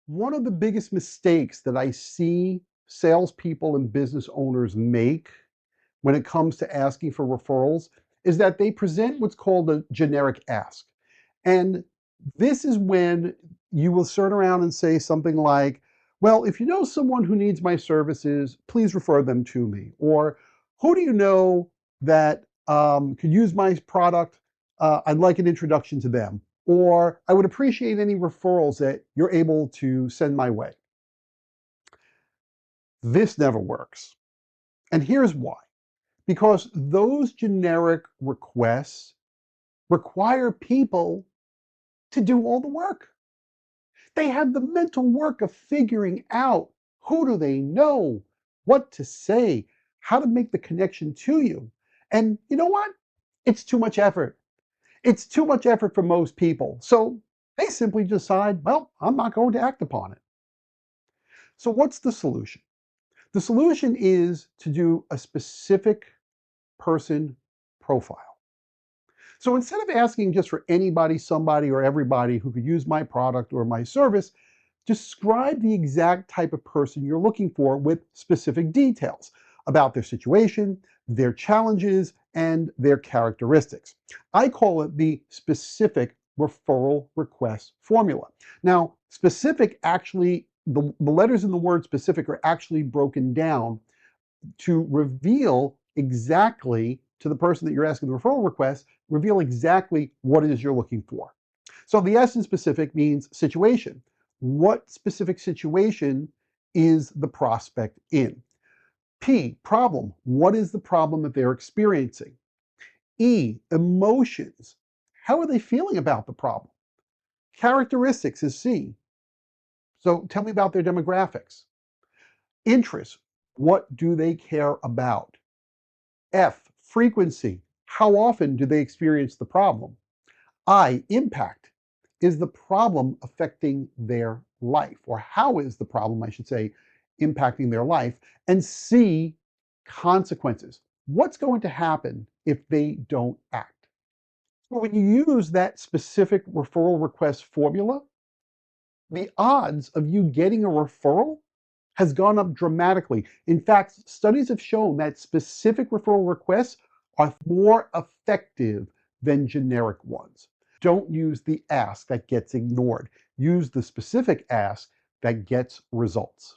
One of the biggest mistakes that I see salespeople and business owners make when it comes to asking for referrals is that they present what's called a generic ask. And this is when you will turn around and say something like, well, if you know someone who needs my services, please refer them to me. Or who do you know that could use my product? I'd like an introduction to them. Or I would appreciate any referrals that you're able to send my way. This never works. And here's why. Because those generic requests require people to do all the work. They have the mental work of figuring out who do they know, what to say, how to make the connection to you. And you know what? It's too much effort. It's too much effort for most people. So they simply decide, well, I'm not going to act upon it. So what's the solution? The solution is to do a specific person profile. So instead of asking just for anybody, somebody, or everybody who could use my product or my service, describe the exact type of person you're looking for with specific details about their situation, their challenges, and their characteristics. I call it the specific referral request formula. Now, specific actually, the letters in the word specific are actually broken down to reveal exactly to the person that you're asking the referral request, reveal exactly what it is you're looking for. So the S in specific means situation. What specific situation is the prospect in? P, problem. What is the problem that they're experiencing? E, emotions. How are they feeling about the problem? Characteristics is C. So tell me about their demographics. Interests. What do they care about? F, frequency. How often do they experience the problem? I, impact. Is the problem affecting their life? Or how is the problem, I should say, impacting their life? And C, consequences. What's going to happen if they don't act? So when you use that specific referral request formula, the odds of you getting a referral has gone up dramatically. In fact, studies have shown that specific referral requests are more effective than generic ones. Don't use the ask that gets ignored. Use the specific ask that gets results.